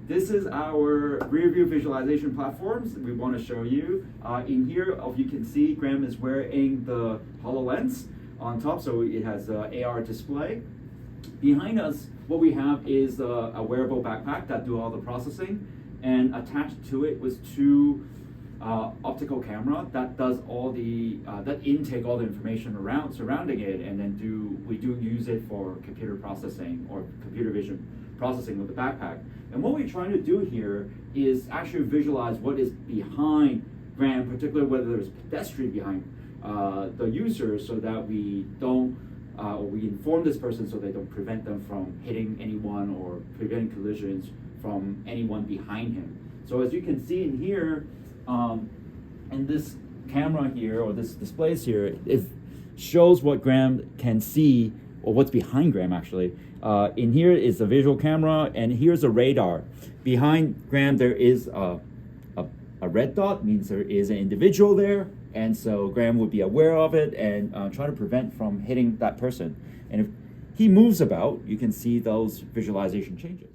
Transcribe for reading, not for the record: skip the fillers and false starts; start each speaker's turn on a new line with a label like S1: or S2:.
S1: This is our Rearview visualization platforms we want to show you. In here, you can see Graham is wearing the HoloLens on top, so it has an AR display. Behind us, what we have is a wearable backpack that do all the processing, and attached to it was two optical camera that does all the that intake all the information around surrounding it, and then we use it for computer processing or computer vision processing with the backpack. And what we're trying to do here is actually visualize what is behind Graham, particularly whether there's pedestrian behind the user, so that we don't we inform this person so they don't prevent them from hitting anyone or preventing collisions from anyone behind him. So as you can see in here, in this camera here, or this displays here, it shows what Graham can see, or what's behind Graham actually. In here is a visual camera, and here's a radar. Behind Graham there is a red dot, means there is an individual there, and so Graham would be aware of it and try to prevent from hitting that person. And if he moves about, you can see those visualization changes.